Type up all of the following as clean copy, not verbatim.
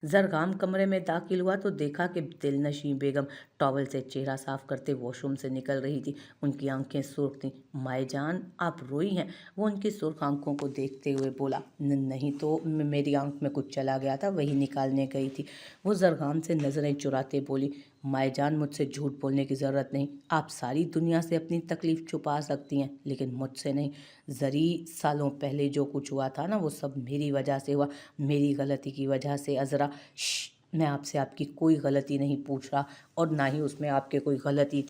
ज़रग़ाम कमरे में दाखिल हुआ तो देखा कि दिलनशीं बेगम टॉवल से चेहरा साफ करते वॉशरूम से निकल रही थी। उनकी आंखें सुर्ख थीं। माए जान, आप रोई हैं? वो उनकी सुर्ख आंखों को देखते हुए बोला। नहीं तो मेरी आंख में कुछ चला गया था, वही निकालने गई थी। वो ज़रग़ाम से नज़रें चुराते बोली, माए जान, मुझसे झूठ बोलने की ज़रूरत नहीं। आप सारी दुनिया से अपनी तकलीफ़ छुपा सकती हैं, लेकिन मुझसे नहीं। ज़री, सालों पहले जो कुछ हुआ था ना, वो सब मेरी वजह से हुआ, मेरी गलती की वजह से। अज़रा, मैं आपसे आपकी कोई गलती नहीं पूछ रहा, और ना ही उसमें आपके कोई गलती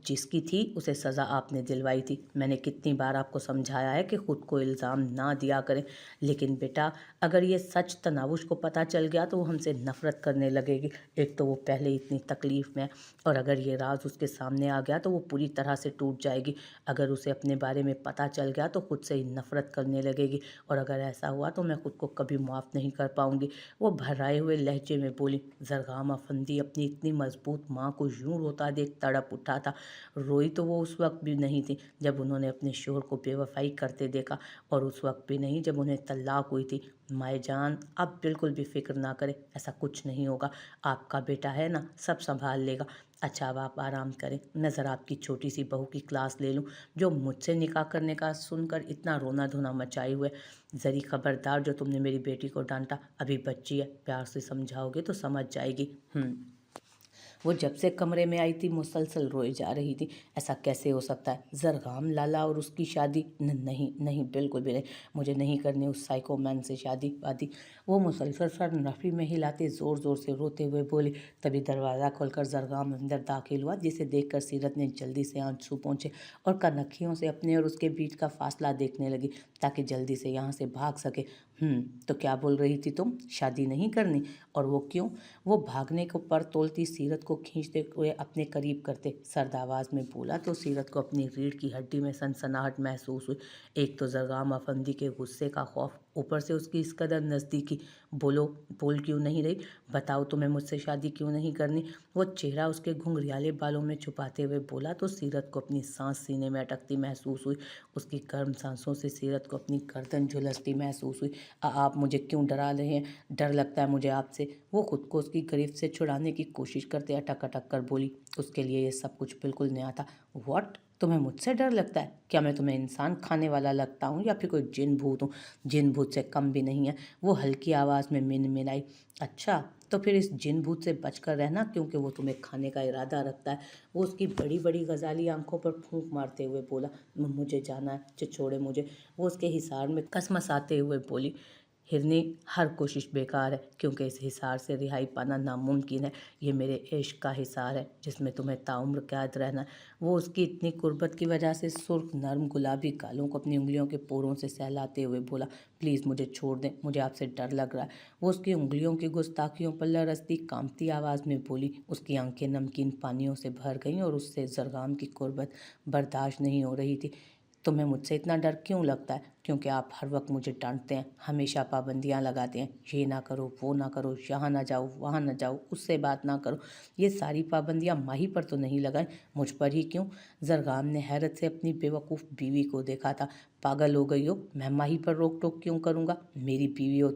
जिसकी थी उसे सज़ा आपने दिलवाई थी। मैंने कितनी बार आपको समझाया है कि ख़ुद को इल्ज़ाम ना दिया करें, लेकिन बेटा, अगर ये सच तनावुश को पता चल गया तो वो हमसे नफ़रत करने लगेगी। एक तो वो पहले ही इतनी तकलीफ़ में है, और अगर ये राज उसके सामने आ गया तो वो पूरी तरह से टूट जाएगी। अगर उसे अपने बारे में पता चल गया तो खुद से ही नफ़रत करने लगेगी, और अगर ऐसा हुआ तो मैं खुद को कभी माफ़ नहीं कर पाऊंगी। वो भर्राए हुए लहजे में बोली। ज़रग़ाम अफंदी अपनी इतनी मजबूत माँ को यूं रोता देख तड़प उठा था। रोई तो वो उस वक्त भी नहीं थी जब उन्होंने अपने शोहर को बेवफाई करते देखा, और उस वक्त भी नहीं जब उन्हें तलाक हुई थी। माए जान, आप बिल्कुल भी फिक्र ना करें, ऐसा कुछ नहीं होगा। आपका बेटा है ना, सब संभाल लेगा। अच्छा, अब आप आराम करें, मैं ज़रा आपकी छोटी सी बहू की क्लास ले लूं, जो मुझसे निकाह करने का सुनकर इतना रोना धोना मचाए हुए। ज़री, खबरदार, जो तुमने मेरी बेटी को डांटा, अभी बच्ची है, प्यार से समझाओगे तो समझ जाएगी। वो जब से कमरे में आई थी मुसलसल रोए जा रही थी। ऐसा कैसे हो सकता है? ज़रग़ाम लाला और उसकी शादी? नहीं नहीं, बिल्कुल भी नहीं, मुझे नहीं करनी उस साइको मैन से शादी वादी। वो मुसलसल सर नफ़ी में हिलाते ज़ोर ज़ोर से रोते हुए बोली। तभी दरवाज़ा खोलकर ज़रग़ाम अंदर दाखिल हुआ, जिसे देखकर सीरत ने जल्दी से आंसू पोंछे और कनखियों से अपने और उसके बीच का फासला देखने लगी, ताकि जल्दी से यहाँ से भाग सके। तो क्या बोल रही थी तुम? शादी नहीं करनी? और वो क्यों? वो भागने को पर तोलती सीरत को खींचते हुए अपने करीब करते सर्द आवाज़ में बोला तो सीरत को अपनी रीढ़ की हड्डी में सनसनाहट महसूस हुई। एक तो ज़रग़ाम अफंदी के गुस्से का खौफ, ऊपर से उसकी इस कदर नज़दीकी। बोलो, बोल क्यों नहीं रही? बताओ, तुम्हें मुझसे शादी क्यों नहीं करनी? वो चेहरा उसके घुंघरियाले बालों में छुपाते हुए बोला तो सीरत को अपनी सांस सीने में अटकती महसूस हुई। उसकी गर्म सांसों से सीरत को अपनी गर्दन झुलसती महसूस हुई। आप मुझे क्यों डरा रहे हैं? डर लगता है मुझे आपसे। वो खुद को उसकी गिरफ्त से छुड़ाने की कोशिश करते अटक अटक कर बोली। उसके लिए ये सब कुछ बिल्कुल नया था। व्हाट? तुम्हें मुझसे डर लगता है? क्या मैं तुम्हें इंसान खाने वाला लगता हूँ या फिर कोई जिन भूत हूँ? जिन भूत से कम भी नहीं है, वो हल्की आवाज़ में मिनमिनाई। अच्छा, तो फिर इस जिन भूत से बचकर रहना, क्योंकि वो तुम्हें खाने का इरादा रखता है। वो उसकी बड़ी बड़ी गजाली आंखों पर फूंक मारते हुए बोला। मुझे जाना है, छोड़े मुझे। वो उसके हिसार में कसमसाते हुए बोली। हिरनी, हर कोशिश बेकार है, क्योंकि इस हिसार से रिहाई पाना नामुमकिन है। ये मेरे इश्क का हिसार है, जिसमें तुम्हें ताउम्र कैद रहना है। वो उसकी इतनी कुर्बत की वजह से सुर्ख नरम गुलाबी गालों को अपनी उंगलियों के पोरों से सहलाते हुए बोला। प्लीज़ मुझे छोड़ दें, मुझे आपसे डर लग रहा है। वो उसकी उंगलियों की गुस्ताखियों पर लरसती कांपती आवाज़ में बोली। उसकी आंखें नमकीन पानियों से भर गईं और उससे ज़रग़ाम की कुर्बत बर्दाश्त नहीं हो रही थी। तुम्हें मुझसे इतना डर क्यों लगता है? क्योंकि आप हर वक्त मुझे डांटते हैं, हमेशा पाबंदियां लगाते हैं। ये ना करो, वो ना करो, यहाँ ना जाओ, वहाँ ना जाओ, उससे बात ना करो। ये सारी पाबंदियां माही पर तो नहीं लगाई, मुझ पर ही क्यों? ज़रग़ाम ने हैरत से अपनी बेवकूफ़ बीवी को देखा था। पागल हो गई हो? मैं माही पर रोक टोक क्यों करूँगा? मेरी बीवी हो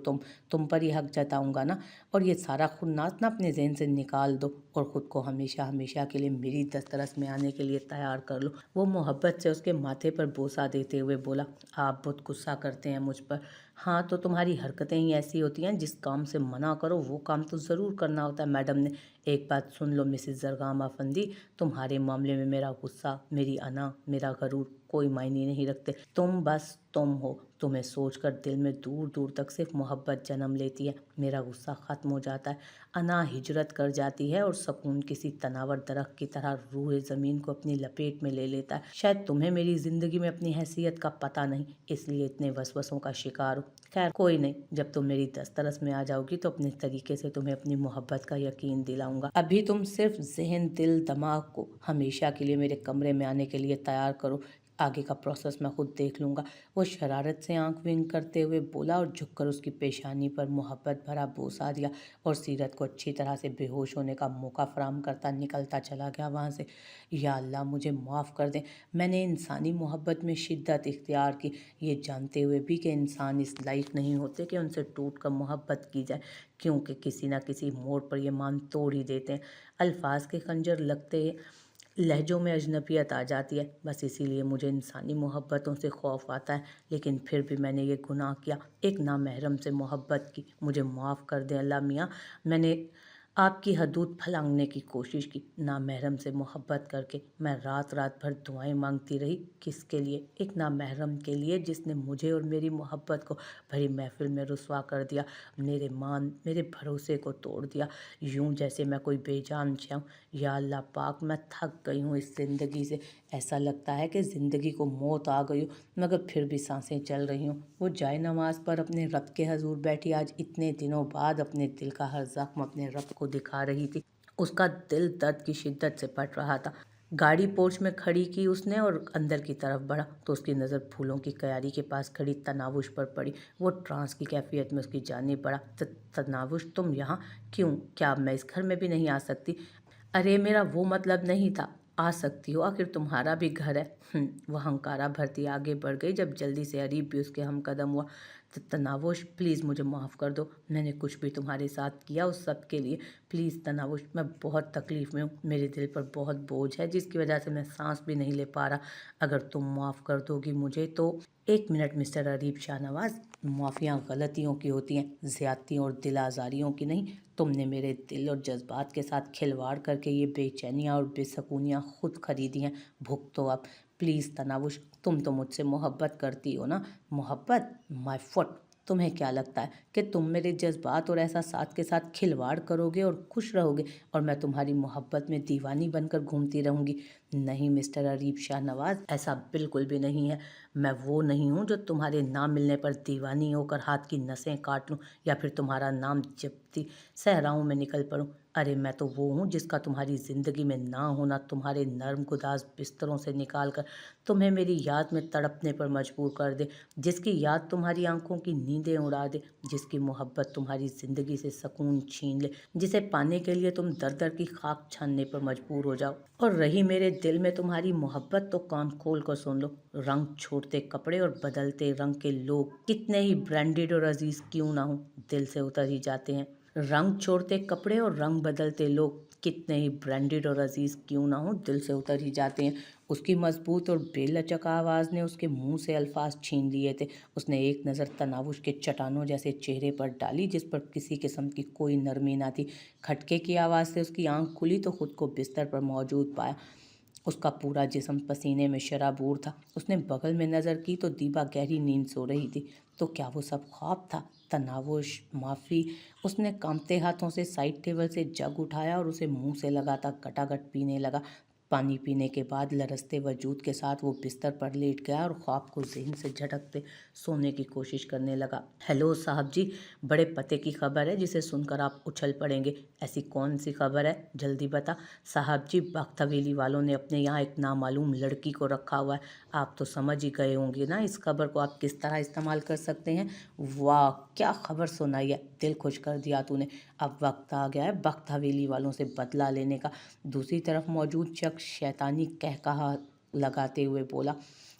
तुम पर ही हक जताऊँगा ना। और ये सारा खुन्नास ना अपने जहन से निकाल दो और ख़ुद को हमेशा हमेशा के लिए मेरी दस्तरस में आने के लिए तैयार कर लो। वो मोहब्बत से उसके माथे पर बोसा देते हुए बोला। आप बहुत गुस्सा करते हैं मुझ पर। हाँ, तो तुम्हारी हरकतें ही ऐसी होती हैं, जिस काम से मना करो वो काम तो ज़रूर करना होता है। मैडम ने, एक बात सुन लो मिसेस ज़रग़ाम अफंदी, तुम्हारे मामले में मेरा गुस्सा, मेरी अना, मेरा गरूर कोई मायने नहीं रखते। तुम बस तुम हो। तुम्हें सोचकर दिल में दूर दूर तक सिर्फ मोहब्बत जन्म लेती है। मेरा गुस्सा ख़त्म हो जाता है, अना हिजरत कर जाती है, और सुकून किसी तनावर दरख्त की तरह रूह ज़मीन को अपनी लपेट में ले लेता है। शायद तुम्हें मेरी ज़िंदगी में अपनी हैसियत का पता नहीं, इसलिए इतने वसवसों का शिकार हो। खैर कोई नहीं, जब तुम मेरी दस्तरस में आ जाओगी तो अपने तरीके से तुम्हें अपनी मोहब्बत का यकीन दिलाऊंगा। अभी तुम सिर्फ ज़हन, दिल, दिमाग को हमेशा के लिए मेरे कमरे में आने के लिए तैयार करो। आगे का प्रोसेस मैं खुद देख लूँगा। वो शरारत से आंख विंग करते हुए बोला और झुककर उसकी पेशानी पर मोहब्बत भरा बोसा दिया और सीरत को अच्छी तरह से बेहोश होने का मौका फराहम करता निकलता चला गया वहाँ से। या अल्लाह मुझे माफ़ कर दें, मैंने इंसानी मोहब्बत में शिद्दत इख्तियार की, ये जानते हुए भी कि इंसान इस लायक नहीं होते कि उनसे टूट कर मोहब्बत की जाए, क्योंकि किसी न किसी मोड़ पर ये मान तोड़ ही देते हैं। अल्फाज के खंजर लगते लहजों में अजनबियत आ जाती है। बस इसीलिए मुझे इंसानी मोहब्बतों से खौफ आता है, लेकिन फिर भी मैंने ये गुनाह किया, एक नामहरम से मोहब्बत की। मुझे माफ़ कर दें अल्लाह मियाँ, मैंने आपकी हदूद फलांगने की कोशिश की। नामहरम से मोहब्बत करके मैं रात रात भर दुआएं मांगती रही। किसके लिए? एक नामहरम के लिए जिसने मुझे और मेरी मोहब्बत को भरी महफिल में रुसवा कर दिया, मेरे मान मेरे भरोसे को तोड़ दिया, यूं जैसे मैं कोई बेजान हूँ। या अल्लाह पाक, मैं थक गई हूँ इस ज़िंदगी से। ऐसा लगता है कि ज़िंदगी को मौत आ गई हो, मगर फिर भी सांसें चल रही हूँ। वो जाए नमाज पर अपने रब के हजूर बैठी आज इतने दिनों बाद अपने दिल का हर जख्म अपने रब को दिखा रही थी। उसका दिल दर्द की शिद्दत से फट रहा था। गाड़ी पोर्च में खड़ी की उसने और अंदर की तरफ बढ़ा तो उसकी नज़र फूलों की क्यारी के पास खड़ी तनावुश पर पड़ी। वो ट्रांस की कैफियत में उसकी जानिब बढ़ा। तनावुश, तुम यहाँ क्यों? क्या अब मैं इस घर में भी नहीं आ सकती? अरे मेरा वो मतलब नहीं था, आ सकती हो, आखिर तुम्हारा भी घर है। वह हंकारा भरती आगे बढ़ गई जब जल्दी से अरीब भी उसके हम कदम हुआ। तनावुश, प्लीज़ मुझे माफ़ कर दो, मैंने कुछ भी तुम्हारे साथ किया उस सब के लिए। प्लीज़ तनावुश, मैं बहुत तकलीफ़ में हूँ, मेरे दिल पर बहुत बोझ है जिसकी वजह से मैं सांस भी नहीं ले पा रहा। अगर तुम माफ़ कर दोगी मुझे तो। एक मिनट मिस्टर अरीब शाहनवाज, माफ़ियाँ गलतियों की होती हैं, ज़्यादतियों और दिल आज़ारियों की नहीं। तुमने मेरे दिल और जज्बात के साथ खिलवाड़ करके ये बेचैनियाँ और बेसकूनियाँ खुद खरीदी हैं। भुगतो अब। प्लीज़ तनावुश, तुम तो मुझसे मोहब्बत करती हो ना? मोहब्बत? माय फुट, तुम्हें क्या लगता है कि तुम मेरे जज्बात और एहसासात के साथ खिलवाड़ करोगे और खुश रहोगे और मैं तुम्हारी मोहब्बत में दीवानी बनकर घूमती रहूँगी? नहीं मिस्टर अरीब शाहनवाज, ऐसा बिल्कुल भी नहीं है। मैं वो नहीं हूँ जो तुम्हारे नाम मिलने पर दीवानी होकर हाथ की नसें काट लूँ या फिर तुम्हारा नाम जपती सहराओं में निकल पड़ूँ। अरे मैं तो वो हूँ जिसका तुम्हारी ज़िंदगी में ना होना तुम्हारे नर्म गुदाज बिस्तरों से निकाल कर तुम्हें मेरी याद में तड़पने पर मजबूर कर दे, जिसकी याद तुम्हारी आंखों की नींदें उड़ा दे, जिसकी मोहब्बत तुम्हारी ज़िंदगी से सुकून छीन ले, जिसे पाने के लिए तुम दर दर की खाक छानने पर मजबूर हो जाओ। और रही मेरे दिल में तुम्हारी मोहब्बत तो कान खोल कर सुन लो। रंग छोड़ते कपड़े और बदलते रंग के लोग कितने ही ब्रांडेड और अजीज क्यों ना हो, दिल से उतर ही जाते हैं। रंग छोड़ते कपड़े और रंग बदलते लोग कितने ही ब्रांडेड और अजीज क्यों ना हो, दिल से उतर ही जाते हैं। उसकी मजबूत और बेलचक आवाज़ ने उसके मुंह से अल्फाज छीन लिए थे। उसने एक नज़र तनावुश के चट्टानों जैसे चेहरे पर डाली जिस पर किसी किस्म की कोई नरमी ना थी। खटके की आवाज़ से उसकी आंख खुली तो खुद को बिस्तर पर मौजूद पाया। उसका पूरा जिस्म पसीने में शराबूर था। उसने बगल में नज़र की तो दीपा गहरी नींद सो रही थी। तो क्या वो सब ख्वाब था? तनावुश, माफ़ी। उसने कांपते हाथों से साइड टेबल से जग उठाया और उसे मुंह से लगाता गटागट पीने लगा। पानी पीने के बाद लरसते वजूद के साथ वो बिस्तर पर लेट गया और ख्वाब को ज़हन से झटकते सोने की कोशिश करने लगा। हेलो साहब जी, बड़े पते की खबर है जिसे सुनकर आप उछल पड़ेंगे। ऐसी कौन सी खबर है, जल्दी बता। साहब जी, बख्त हवेली वालों ने अपने यहाँ एक नामालूम लड़की को रखा हुआ है। आप तो समझ ही गए होंगे ना इस खबर को आप किस तरह इस्तेमाल कर सकते हैं। वाह, क्या खबर सुनाई है, दिल खुश कर दिया तूने। अब वक्त आ गया है बख्त हवेली वालों से बदला लेने का। दूसरी तरफ मौजूद शख्स शैतानी कहकहा लगाते हुए बोला।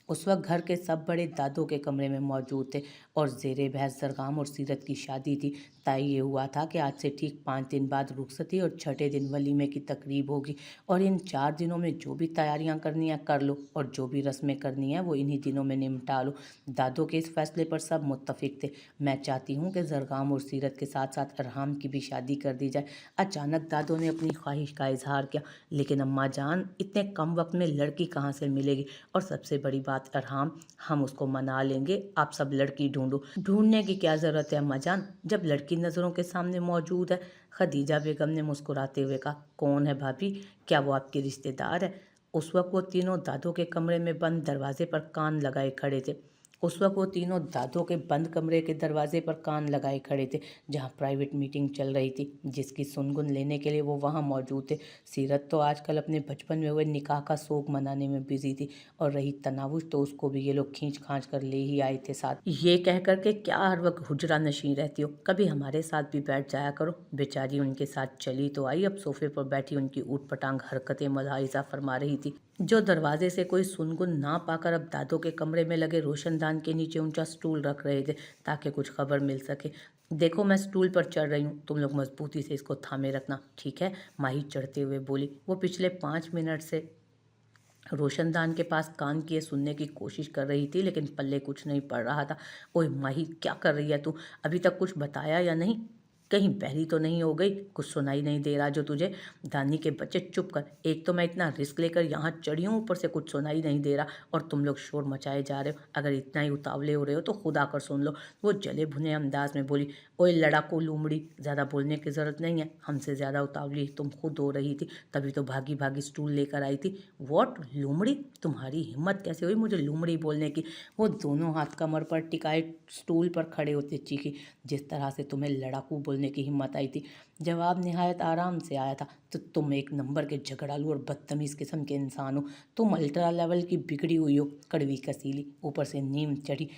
उस वक्त घर के सब बड़े दादों के कमरे में मौजूद थे और ज़ेरे बहस जरगाम और सीरत की शादी थी। तय ये हुआ था कि आज से ठीक 5 दिन बाद रुखसती और छठे दिन वलीमे की तकरीब होगी और इन 4 दिनों में जो भी तैयारियां करनी है कर लो और जो भी रस्में करनी है वो इन्हीं दिनों में निपटा लो। दादों के इस फैसले पर सब मुत्तफिक थे। मैं चाहती हूँ कि जरगाम और सीरत के साथ साथ अरहाम की भी शादी कर दी जाए। अचानक दादों ने अपनी ख्वाहिश का इजहार किया। लेकिन अम्मा जान, इतने कम वक्त में लड़की कहाँ से मिलेगी? और सबसे बड़ी बात अरहाम, हम उसको मना लेंगे, आप सब लड़की ढूंढो। ढूंढने की क्या ज़रूरत है अम्मा जान, जब लड़की नज़रों के सामने मौजूद है। खदीजा बेगम ने मुस्कुराते हुए कहा। कौन है भाभी, क्या वो आपके रिश्तेदार है? उस वक्त वो तीनों दादों के कमरे में बंद दरवाजे पर कान लगाए खड़े थे। उस वक्त वो तीनों दादों के बंद कमरे के दरवाजे पर कान लगाए खड़े थे, जहाँ प्राइवेट मीटिंग चल रही थी, जिसकी सुनगुन लेने के लिए वो वहाँ मौजूद थे। सीरत तो आजकल अपने बचपन में हुए निकाह का शोक मनाने में बिजी थी, और रही तनावुश तो उसको भी ये लोग खींच खांच कर ले ही आए थे साथ। ये कह कर के क्या हर वक्त हुजरा नशीं रहती हो, कभी हमारे साथ भी बैठ जाया करो। बेचारी उनके साथ चली तो आई, अब सोफे पर बैठी उनकी ऊट पटांग हरकतें मलाइजा फरमा रही थी। जो दरवाजे से कोई सुनगुन ना पाकर अब दादों के कमरे में लगे रोशनदान के नीचे ऊंचा स्टूल रख रहे थे, ताकि कुछ खबर मिल सके। देखो, मैं स्टूल पर चढ़ रही हूँ, तुम लोग मजबूती से इसको थामे रखना, ठीक है? माही चढ़ते हुए बोली। वो पिछले 5 मिनट से रोशनदान के पास कान किए सुनने की कोशिश कर रही थी, लेकिन पल्ले कुछ नहीं पड़ रहा था। ओए माही, क्या कर रही है तू? अभी तक कुछ बताया या नहीं? कहीं बहरी तो नहीं हो गई? कुछ सुनाई नहीं दे रहा जो तुझे? दानी के बच्चे चुप कर, एक तो मैं इतना रिस्क लेकर यहाँ चढ़ी हूँ, ऊपर से कुछ सुनाई नहीं दे रहा और तुम लोग शोर मचाए जा रहे हो। अगर इतना ही उतावले हो रहे हो तो खुद आकर सुन लो। वो जले भुने अंदाज में बोली। ओए लड़ाकू लूमड़ी, ज़्यादा बोलने की ज़रूरत नहीं है, हमसे ज़्यादा उतावली तुम खुद हो रही थी, तभी तो भागी भागी स्टूल लेकर आई थी। वॉट लूमड़ी? तुम्हारी हिम्मत कैसे हुई मुझे लूमड़ी बोलने की? वो दोनों हाथ कमर पर टिकाए स्टूल पर खड़े होते चीखी। जिस तरह से तुम्हें लड़ाकू बोलने की हिम्मत आई थी। जवाब निहायत आराम से आया था। तो तुम एक नंबर के झगड़ालू और बदतमीज़ किस्म के इंसान हो। तुम अल्ट्रा लेवल की बिगड़ी हुई हो, कड़वी कसीली, ऊपर से नीम चढ़ी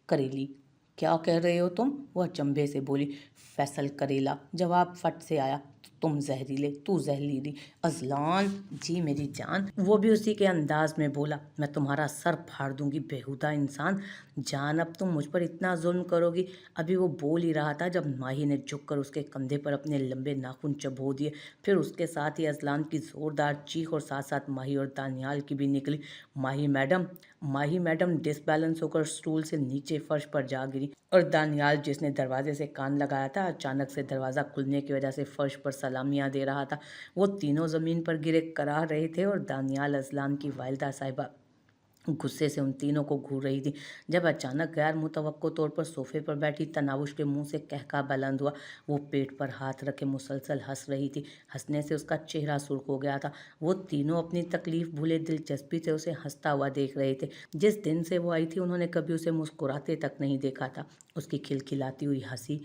करेली। क्या कह रहे हो तुम? वह चंबे से बोली। फैसल करेला, जवाब फट से आया। तुम जहरीले, तू जहरीली। अजलान, जी मेरी जान। वो भी उसी के अंदाज में बोला। मैं तुम्हारा सर फाड़ दूंगी बेहुदा इंसान। जान, अब तुम मुझ पर इतना जुल्म करोगी? अभी वो बोल ही रहा था जब माही ने झुककर उसके कंधे पर अपने लंबे नाखून चबो दिए। फिर उसके साथ ही अजलान की जोरदार चीख और साथ साथ माही और दानियाल की भी निकली। माही मैडम डिसबैलेंस होकर स्टूल से नीचे फर्श पर जा गिरी, और दानियाल, जिसने दरवाजे से कान लगाया था, अचानक से दरवाज़ा खुलने की वजह से फर्श पर सलामियाँ दे रहा था। वो तीनों ज़मीन पर गिरे कराह रहे थे, और दानियाल अजलान की वालिदा साहिबा गुस्से से उन तीनों को घूर रही थी, जब अचानक गैर मुतवक्को तौर पर सोफे पर बैठी तनावुश के मुंह से कहका बुलंद हुआ। वो पेट पर हाथ रखे मुसलसल हंस रही थी। हंसने से उसका चेहरा सुर्ख हो गया था। वो तीनों अपनी तकलीफ भूले दिलचस्पी से उसे हंसता हुआ देख रहे थे। जिस दिन से वो आई थी उन्होंने कभी उसे मुस्कुराते तक नहीं देखा था। उसकी खिलखिलाती हुई हंसी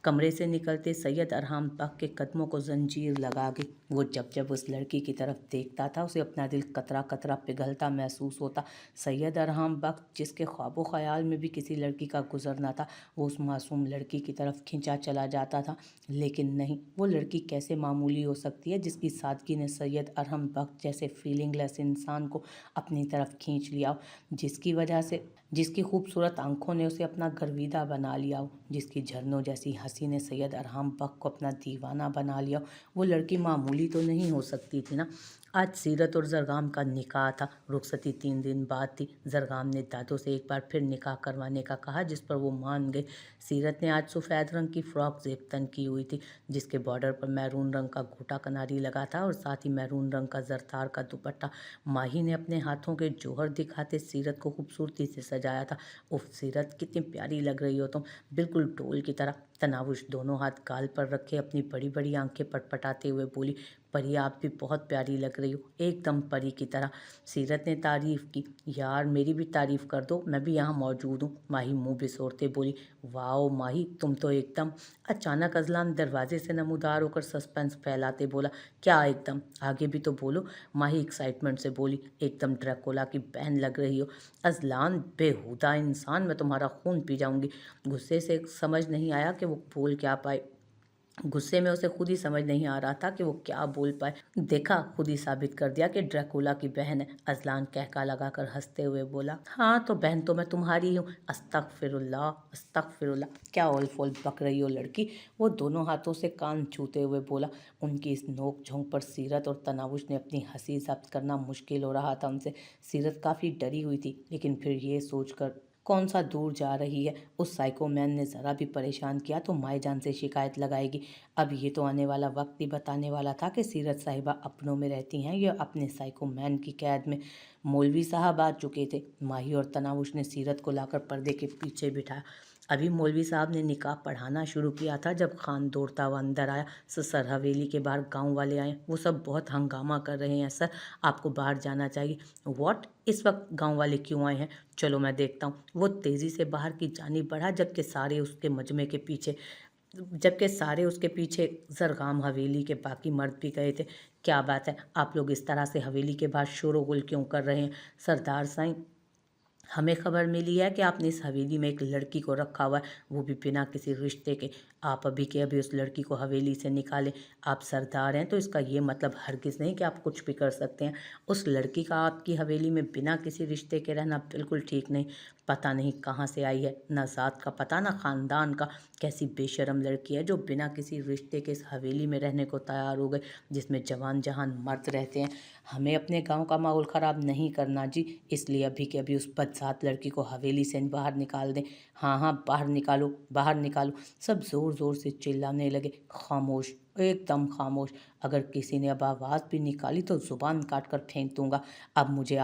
कमरे से निकलते सैयद अरहाम बख्श के कदमों को जंजीर लगा गई। वो जब जब उस लड़की की तरफ देखता था, उसे अपना दिल कतरा कतरा पिघलता महसूस होता। सैयद अरहाम बख्श, जिसके ख्वाबो ख्याल में भी किसी लड़की का गुजरना था, वो उस मासूम लड़की की तरफ खिंचा चला जाता था। लेकिन नहीं, वो लड़की कैसे मामूली हो सकती है जिसकी सादगी ने सैयद अरहम बख्श जैसे फीलिंगलेस इंसान को अपनी तरफ खींच लिया हो, जिसकी खूबसूरत आंखों ने उसे अपना गर्विदा बना लिया हो, जिसकी झरनों जैसी हंसी ने सैयद अरहम बख्श को अपना दीवाना बना लिया हो। वो लड़की मामूली तो नहीं हो सकती थी ना। आज सीरत और जरगाम का निकाह था। रुखसती 3 दिन बाद थी। जरगाम ने दादों से एक बार फिर निकाह करवाने का कहा, जिस पर वो मान गए। सीरत ने आज सफ़ेद रंग की फ्रॉक जेबतन की हुई थी, जिसके बॉर्डर पर मैरून रंग का गोटा कनारी लगा था, और साथ ही मैरून रंग का जरतार का दुपट्टा। माही ने अपने हाथों के जौहर दिखाते सीरत को खूबसूरती से सजाया था। उफ सीरत, कितनी प्यारी लग रही हो तुम, बिल्कुल डोल की तरह। तनावुश दोनों हाथ गाल पर रखे अपनी बड़ी बड़ी आंखें पटपटाते हुए बोली। परी, आप भी बहुत प्यारी लग रही हो, एकदम परी की तरह। सीरत ने तारीफ की। यार, मेरी भी तारीफ कर दो, मैं भी यहाँ मौजूद हूँ, माही मुंह बिसोरते बोली। वाओ माही, तुम तो एकदम। अचानक अजलान दरवाजे से नमूदार होकर सस्पेंस फैलाते बोला। क्या एकदम? आगे भी तो बोलो, माही एक्साइटमेंट से बोली। एकदम ड्रैकुला की बहन लग रही हो। अजलान, बेहुदा इंसान, मैं तुम्हारा खून पी जाऊंगी। गुस्से से समझ नहीं आया कि वो बोल क्या पाए। गुस्से में उसे खुद ही समझ नहीं आ रहा था कि वो क्या बोल पाए। देखा, खुद ही साबित कर दिया कि ड्रैकुला की बहन है। अजलान कहका लगाकर हंसते हुए बोला। हाँ, तो बहन तो मैं तुम्हारी हूँ। अस्तगफिरुल्लाह, अस्तगफिरुल्लाह, क्या ओल फोल बक रही हो लड़की? वो दोनों हाथों से कान छूते हुए बोला। उनकी इस नोक झोंक पर सीरत और तनावुश ने अपनी हंसी जब्त करना मुश्किल हो रहा था उनसे। सीरत काफ़ी डरी हुई थी, लेकिन फिर ये सोचकर कौन सा दूर जा रही है, उस साइको मैन ने ज़रा भी परेशान किया तो माए जान से शिकायत लगाएगी। अब ये तो आने वाला वक्त ही बताने वाला था कि सीरत साहिबा अपनों में रहती हैं या अपने साइको मैन की कैद में। मौलवी साहब आ चुके थे। माही और तनावुश ने सीरत को लाकर पर्दे के पीछे बिठाया। अभी मौलवी साहब ने निकाह पढ़ाना शुरू किया था जब खान दौड़ता हुआ अंदर आया। सर, हवेली के बाहर गांव वाले आए, वो सब बहुत हंगामा कर रहे हैं सर, आपको बाहर जाना चाहिए। व्हाट, इस वक्त गांव वाले क्यों आए हैं? चलो मैं देखता हूँ। वो तेजी से बाहर की जानिब बढ़ा, जबकि सारे उसके पीछे जरगाम हवेली के बाकी मर्द भी गए थे। क्या बात है, आप लोग इस तरह से हवेली के बाहर शोरगुल क्यों कर रहे हैं? सरदार साईं, हमें खबर मिली है कि आपने इस हवेली में एक लड़की को रखा हुआ है, वो भी बिना किसी रिश्ते के। आप अभी के अभी उस लड़की को हवेली से निकालें। आप सरदार हैं तो इसका ये मतलब हरगिज़ नहीं कि आप कुछ भी कर सकते हैं। उस लड़की का आपकी हवेली में बिना किसी रिश्ते के रहना बिल्कुल ठीक नहीं। पता नहीं कहाँ से आई है, ना ज़ात का पता ना ख़ानदान का। कैसी बेशरम लड़की है जो बिना किसी रिश्ते के इस हवेली में रहने को तैयार हो गई, जिसमें जवान जहान मर्द रहते हैं। हमें अपने गांव का माहौल ख़राब नहीं करना जी, इसलिए अभी के अभी उस बदज़ात लड़की को हवेली से बाहर निकाल दें। हाँ हाँ, बाहर निकालो, बाहर निकालो। सब ज़ोर ज़ोर से चिल्लाने लगे। खामोश, एकदम खामोश। अगर किसी ने अब आवाज़ भी निकाली तो ज़ुबान काट कर फेंक दूंगा। अब मुझे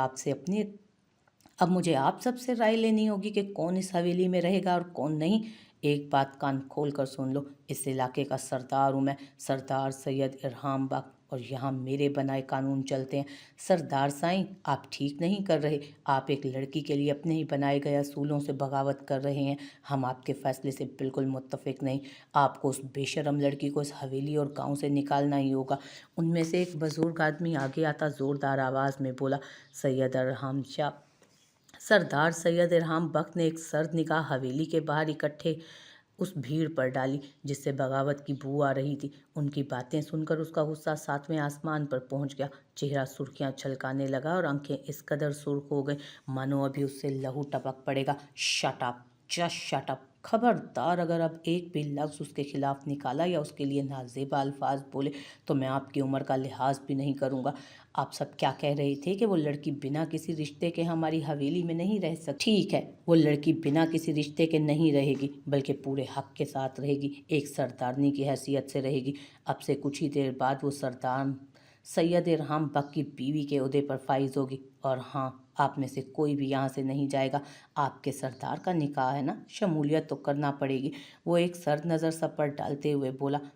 आप सबसे राय लेनी होगी कि कौन इस हवेली में रहेगा और कौन नहीं। एक बात कान खोल कर सुन लो, इस इलाके का सरदार हूँ मैं, सरदार सैयद इरहाम बख्श, और यहाँ मेरे बनाए कानून चलते हैं। सरदार साईं, आप ठीक नहीं कर रहे। आप एक लड़की के लिए अपने ही बनाए गए असूलों से बगावत कर रहे हैं। हम आपके फैसले से बिल्कुल मुत्तफिक नहीं। आपको उस बेशरम लड़की को इस हवेली और गांव से निकालना ही होगा। उनमें से एक बुजुर्ग आदमी आगे आता ज़ोरदार आवाज़ में बोला, सैयद इरहाम शाह। सरदार सैयद इरहाम बख्श ने एक सर्द निगाह हवेली के बाहर इकट्ठे उस भीड़ पर डाली जिससे बगावत की बू आ रही थी। उनकी बातें सुनकर उसका गुस्सा सातवें आसमान पर पहुंच गया। चेहरा सुर्खियां छलकाने लगा और आंखें इस कदर सुर्ख हो गई मानो अभी उससे लहू टपक पड़ेगा। Shut up, just shut up. खबरदार, अगर अब एक भी लफ्ज़ उसके खिलाफ निकाला या उसके लिए नाजेबा अल्फाज बोले तो मैं आपकी उम्र का लिहाज भी नहीं करूँगा। आप सब क्या कह रहे थे कि वो लड़की बिना किसी रिश्ते के हमारी हवेली में नहीं रह सकती? ठीक है, वो लड़की बिना किसी रिश्ते के नहीं रहेगी, बल्कि पूरे हक के साथ रहेगी, एक सरदारनी की हैसियत से रहेगी। अब से कुछ ही देर बाद वो सरदार सैयद इरहाम बख्श की बीवी के ओहदे पर फाइज होगी। और हाँ, आप में से कोई भी यहाँ से नहीं जाएगा। आपके सरदार का निकाह है ना, शमूलियत तो करना पड़ेगी। वो एक सर्द नज़र सब पर डालते हुए बोला।